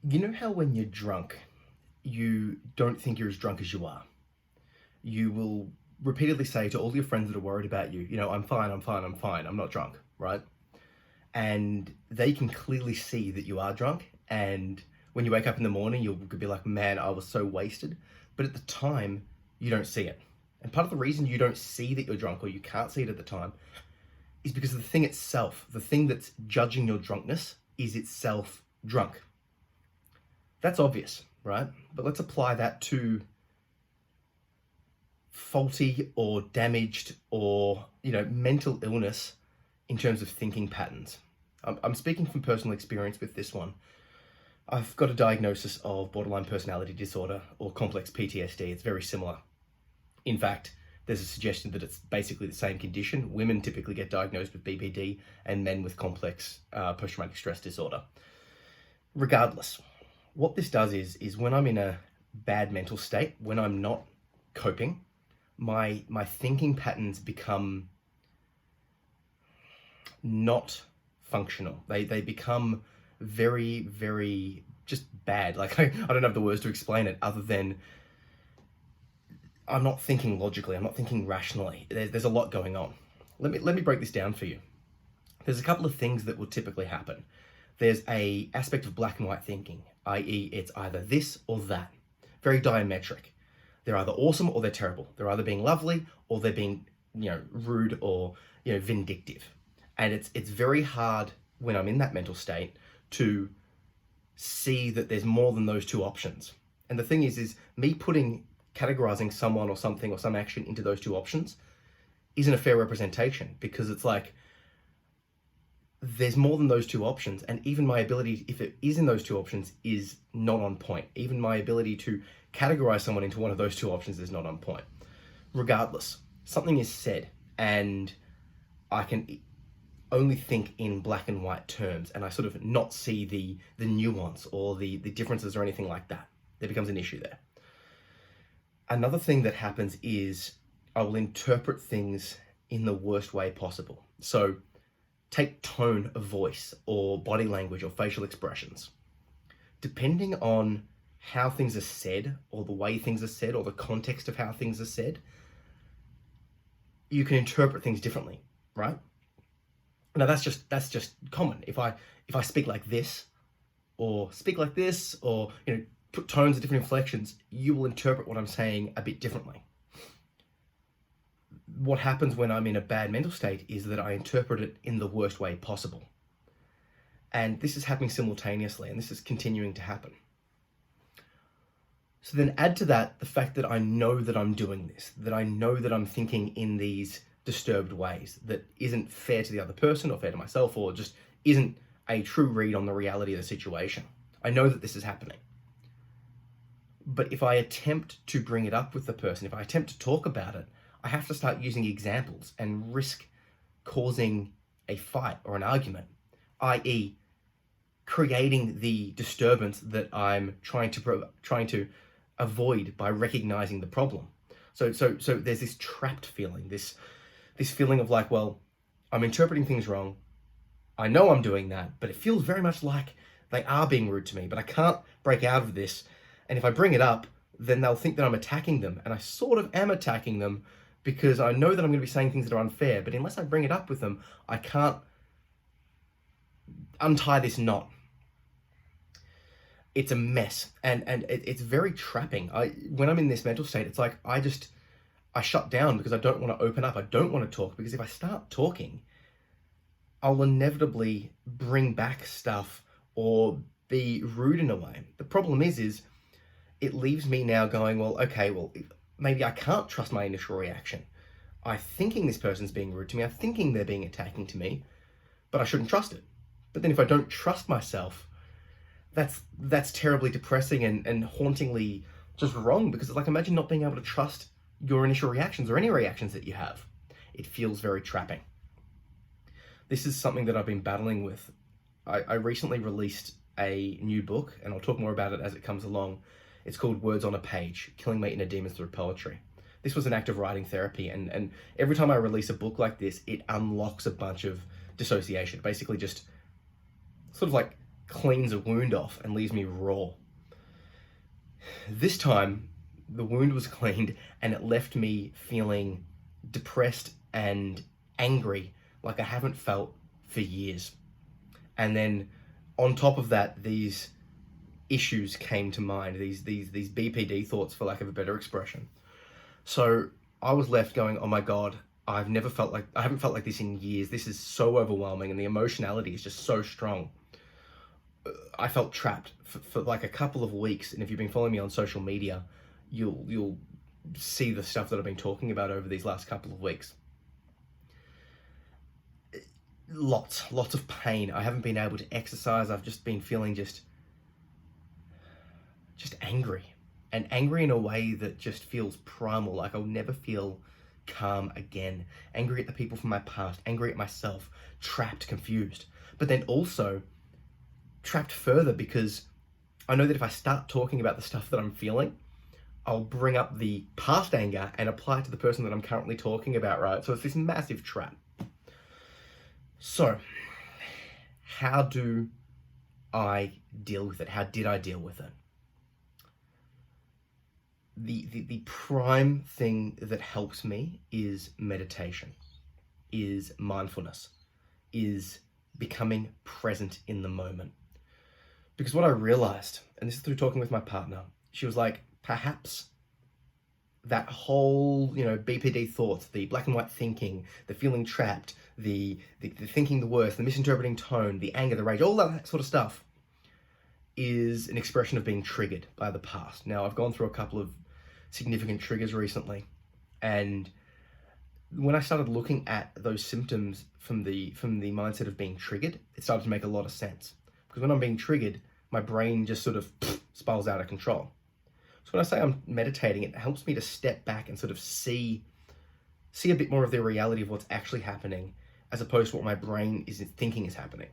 You know how when you're drunk, you don't think you're as drunk as you are? You will repeatedly say to all your friends that are worried about you, I'm fine, I'm fine, I'm fine, I'm not drunk, right? And they can clearly see that you are drunk. And when you wake up in the morning, you'll be like, man, I was so wasted. But at the time, you don't see it. And part of the reason you don't see that you're drunk or you can't see it at the time is because the thing itself, the thing that's judging your drunkenness, is itself drunk. That's obvious, right? But let's apply that to faulty or damaged or, mental illness in terms of thinking patterns. I'm speaking from personal experience with this one. I've got a diagnosis of borderline personality disorder or complex PTSD. It's very similar. In fact, there's a suggestion that it's basically the same condition. Women typically get diagnosed with BPD and men with complex post-traumatic stress disorder. Regardless, what this does is when I'm in a bad mental state, when I'm not coping, my thinking patterns become not functional. They become very, very just bad. Like I don't have the words to explain it other than I'm not thinking logically. I'm not thinking rationally. There's a lot going on. Let me break this down for you. There's a couple of things that will typically happen. There's a aspect of black and white thinking, i.e. it's either this or that. Very diametric. They're either awesome or they're terrible. They're either being lovely or they're being, rude or, vindictive. And it's very hard when I'm in that mental state to see that there's more than those two options. And the thing is me categorizing someone or something or some action into those two options isn't a fair representation, because it's like there's more than those two options, and even my ability, if it is in those two options, is not on point. Even my ability to categorize someone into one of those two options is not on point. Regardless, something is said and I can only think in black and white terms, and I sort of not see the nuance or the differences or anything like that. There becomes an issue there. Another thing that happens is I will interpret things in the worst way possible. So take tone of voice or body language or facial expressions. Depending on how things are said or the way things are said or the context of how things are said, you can interpret things differently, right? Now that's just common. If I speak like this or put tones of different inflections, you will interpret what I'm saying a bit differently. What happens when I'm in a bad mental state is that I interpret it in the worst way possible. And this is happening simultaneously, and this is continuing to happen. So then add to that the fact that I know that I'm doing this, that I know that I'm thinking in these disturbed ways that isn't fair to the other person or fair to myself, or just isn't a true read on the reality of the situation. I know that this is happening. But if I attempt to bring it up with the person, if I attempt to talk about it, I have to start using examples and risk causing a fight or an argument, i.e. creating the disturbance that I'm trying to avoid by recognizing the problem. So there's this trapped feeling, this feeling of like, well, I'm interpreting things wrong. I know I'm doing that, but it feels very much like they are being rude to me, but I can't break out of this. And if I bring it up, then they'll think that I'm attacking them. And I sort of am attacking them because I know that I'm going to be saying things that are unfair. But unless I bring it up with them, I can't untie this knot. It's a mess. And it's very trapping. When I'm in this mental state, it's like I shut down because I don't want to open up. I don't want to talk, because if I start talking, I'll inevitably bring back stuff or be rude in a way. The problem is it leaves me now going, well, okay, maybe I can't trust my initial reaction. I'm thinking this person's being rude to me. I'm thinking they're being attacking to me, but I shouldn't trust it. But then if I don't trust myself, that's terribly depressing and hauntingly just wrong, because it's like, imagine not being able to trust your initial reactions or any reactions that you have. It feels very trapping. This is something that I've been battling with. I recently released a new book, and I'll talk more about it as it comes along. It's called Words on a Page, Killing My Inner Demons Through Poetry. This was an act of writing therapy, and every time I release a book like this, it unlocks a bunch of dissociation. Basically just sort of like cleans a wound off and leaves me raw. This time, the wound was cleaned and it left me feeling depressed and angry like I haven't felt for years. And then on top of that, these issues came to mind, these BPD thoughts, for lack of a better expression. So I was left going, oh my God, I haven't felt like this in years. This is so overwhelming and the emotionality is just so strong. I felt trapped for like a couple of weeks. And if you've been following me on social media, you'll see the stuff that I've been talking about over these last couple of weeks. Lots of pain. I haven't been able to exercise. I've just been feeling just angry, and angry in a way that just feels primal, like I'll never feel calm again. Angry at the people from my past, angry at myself, trapped, confused, but then also trapped further because I know that if I start talking about the stuff that I'm feeling, I'll bring up the past anger and apply it to the person that I'm currently talking about, right? So it's this massive trap. So how do I deal with it? How did I deal with it? The prime thing that helps me is meditation, is mindfulness, is becoming present in the moment. Because what I realized, and this is through talking with my partner, she was like, perhaps that whole, BPD thoughts, the black and white thinking, the feeling trapped, the thinking the worst, the misinterpreting tone, the anger, the rage, all that sort of stuff is an expression of being triggered by the past. Now, I've gone through a couple of significant triggers recently, and when I started looking at those symptoms from the mindset of being triggered, it started to make a lot of sense. Because when I'm being triggered, my brain just sort of spirals out of control. So when I say I'm meditating, it helps me to step back and sort of see a bit more of the reality of what's actually happening, as opposed to what my brain is thinking is happening.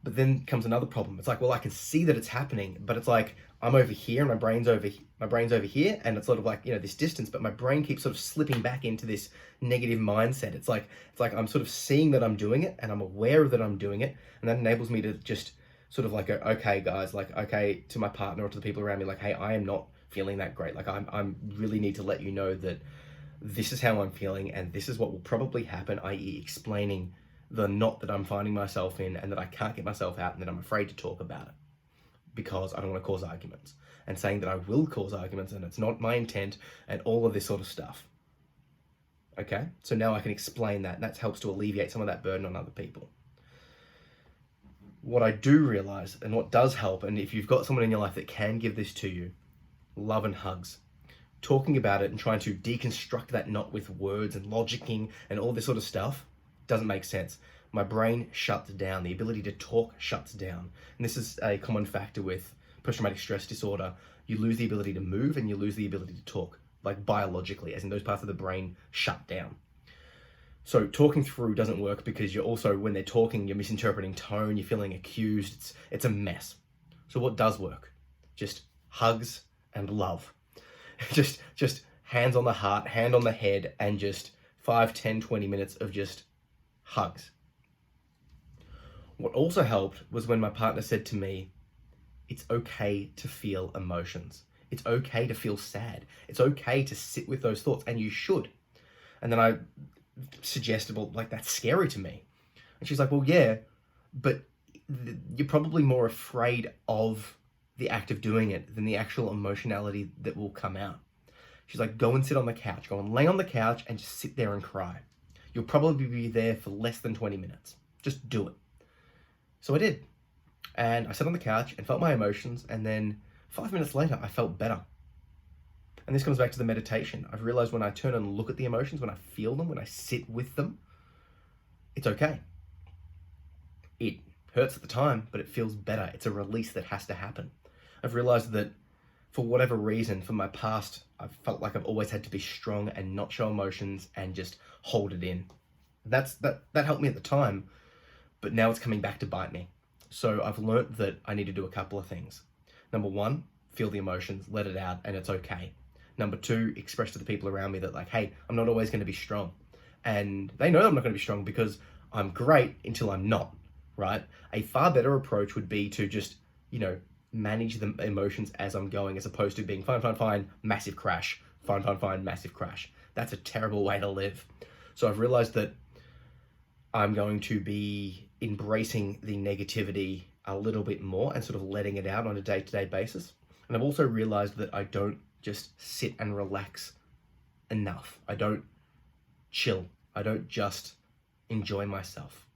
But then comes another problem. It's like, well, I can see that it's happening, but it's like I'm over here and my brain's over here, and it's sort of like, this distance, but my brain keeps sort of slipping back into this negative mindset. It's like I'm sort of seeing that I'm doing it and I'm aware that I'm doing it, and that enables me to just sort of like go, okay, guys, like, okay, to my partner or to the people around me, like, hey, I am not feeling that great. Like, I'm really need to let you know that this is how I'm feeling and this is what will probably happen, i.e. explaining the knot that I'm finding myself in and that I can't get myself out and that I'm afraid to talk about it because I don't want to cause arguments, and saying that I will cause arguments and it's not my intent and all of this sort of stuff. Okay, so now I can explain that, and that helps to alleviate some of that burden on other people. What I do realize, and what does help, and if you've got someone in your life that can give this to you, love and hugs. Talking about it and trying to deconstruct that knot with words and logicking and all this sort of stuff doesn't make sense. My brain shuts down. The ability to talk shuts down. And this is a common factor with post-traumatic stress disorder. You lose the ability to move and you lose the ability to talk, like biologically, as in those parts of the brain shut down. So talking through doesn't work because you're also, when they're talking, you're misinterpreting tone, you're feeling accused. It's a mess. So what does work? Just hugs and love. just hands on the heart, hand on the head, and just 5, 10, 20 minutes of just hugs. What also helped was when my partner said to me, it's okay to feel emotions. It's okay to feel sad. It's okay to sit with those thoughts, and you should. And then I suggested, well, like, that's scary to me. And she's like, well, yeah, but you're probably more afraid of the act of doing it than the actual emotionality that will come out. She's like, go and sit on the couch. Go and lay on the couch and just sit there and cry. You'll probably be there for less than 20 minutes. Just do it. So I did. And I sat on the couch and felt my emotions. And then 5 minutes later, I felt better. And this comes back to the meditation. I've realized when I turn and look at the emotions, when I feel them, when I sit with them, it's okay. It hurts at the time, but it feels better. It's a release that has to happen. I've realized that for whatever reason, from my past, I've felt like I've always had to be strong and not show emotions and just hold it in. That helped me at the time, but now it's coming back to bite me. So I've learnt that I need to do a couple of things. Number one, feel the emotions, let it out, and it's okay. Number two, express to the people around me that, like, hey, I'm not always going to be strong. And they know I'm not going to be strong because I'm great until I'm not. right? A far better approach would be to just, manage the emotions as I'm going, as opposed to being fine, massive crash, fine, massive crash. That's a terrible way to live. So I've realized that I'm going to be embracing the negativity a little bit more and sort of letting it out on a day-to-day basis. And I've also realized that I don't just sit and relax enough. I don't chill. I don't just enjoy myself.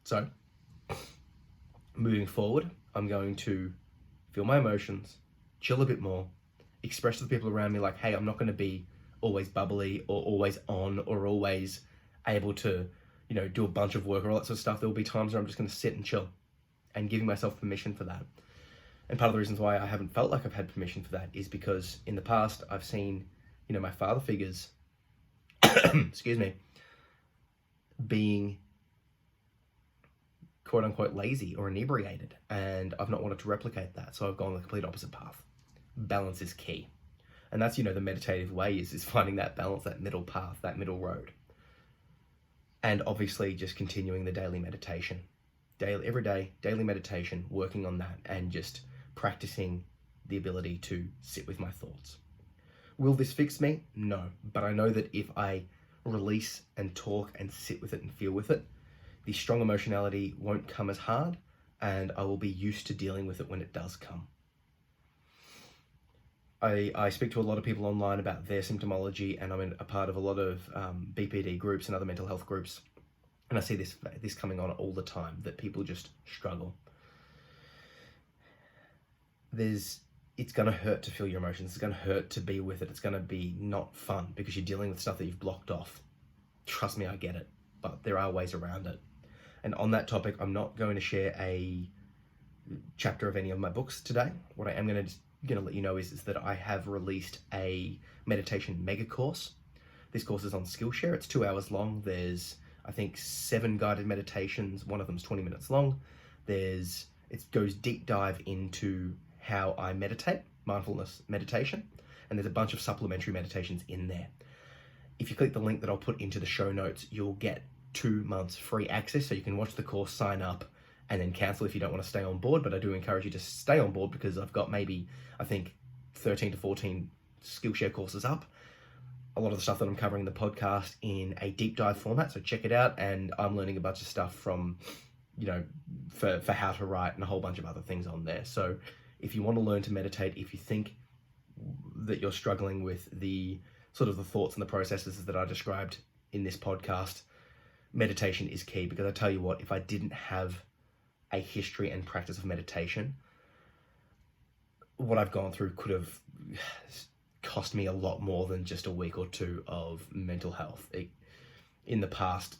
So, moving forward, I'm going to feel my emotions, chill a bit more, express to the people around me like, hey, I'm not going to be always bubbly or always on or always able to, do a bunch of work or all that sort of stuff. There will be times where I'm just going to sit and chill, and giving myself permission for that. And part of the reasons why I haven't felt like I've had permission for that is because in the past I've seen, my father figures, excuse me, being quote unquote lazy or inebriated, and I've not wanted to replicate that. So I've gone the complete opposite path. Balance is key. And that's, the meditative way is finding that balance, that middle path, that middle road. And obviously just continuing the daily meditation. Every day, daily meditation, working on that and just practicing the ability to sit with my thoughts. Will this fix me? No. But I know that if I release and talk and sit with it and feel with it, the strong emotionality won't come as hard, and I will be used to dealing with it when it does come. I speak to a lot of people online about their symptomology, and I'm a part of a lot of BPD groups and other mental health groups. And I see this coming on all the time, that people just struggle. It's going to hurt to feel your emotions. It's going to hurt to be with it. It's going to be not fun because you're dealing with stuff that you've blocked off. Trust me, I get it, but there are ways around it. And on that topic, I'm not going to share a chapter of any of my books today. What I am going to let you know is that I have released a meditation mega course. This course is on Skillshare. It's 2 hours long. There's, I think, 7 guided meditations. One of them's 20 minutes long. It goes deep dive into how I meditate, mindfulness meditation, and there's a bunch of supplementary meditations in there. If you click the link that I'll put into the show notes, you'll get 2 months free access, so you can watch the course, sign up, and then cancel if you don't want to stay on board. But I do encourage you to stay on board because I've got maybe, I think, 13 to 14 Skillshare courses up. A lot of the stuff that I'm covering in the podcast in a deep dive format, so check it out. And I'm learning a bunch of stuff from, for how to write and a whole bunch of other things on there. So if you want to learn to meditate, if you think that you're struggling with the sort of the thoughts and the processes that I described in this podcast, meditation is key. Because I tell you what, if I didn't have a history and practice of meditation, what I've gone through could have cost me a lot more than just a week or two of mental health. In the past,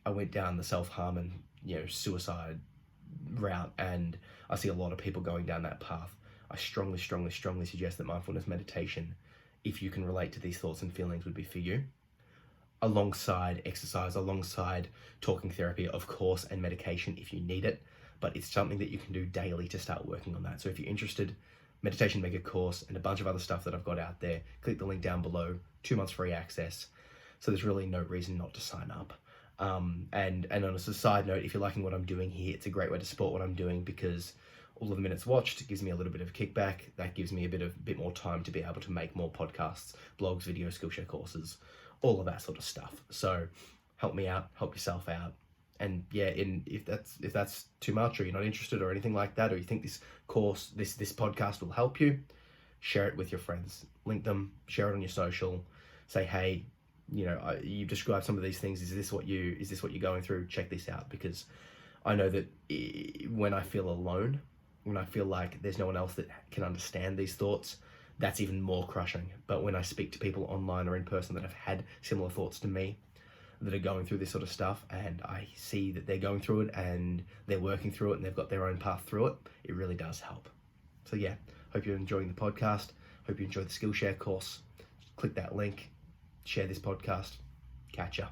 I went down the self-harm and suicide route, and I see a lot of people going down that path. I strongly suggest that mindfulness meditation, if you can relate to these thoughts and feelings, would be for you. Alongside exercise, alongside talking therapy, of course, and medication if you need it. But it's something that you can do daily to start working on that. So if you're interested, meditation mega course and a bunch of other stuff that I've got out there, click the link down below, 2 months free access. So there's really no reason not to sign up. And on a side note, if you're liking what I'm doing here, it's a great way to support what I'm doing, because all of the minutes watched gives me a little bit of kickback. That gives me a bit more time to be able to make more podcasts, blogs, videos, Skillshare courses, all of that sort of stuff. So help me out, help yourself out. And yeah, if that's too much, or you're not interested or anything like that, or you think this course, this podcast will help you, share it with your friends, link them, share it on your social, say, hey, you've described some of these things. Is this what you're going through? Check this out. Because I know that when I feel alone, when I feel like there's no one else that can understand these thoughts, that's even more crushing. But when I speak to people online or in person that have had similar thoughts to me, that are going through this sort of stuff, and I see that they're going through it and they're working through it and they've got their own path through it, it really does help. So yeah, hope you're enjoying the podcast. Hope you enjoyed the Skillshare course. Click that link, share this podcast. Catch ya.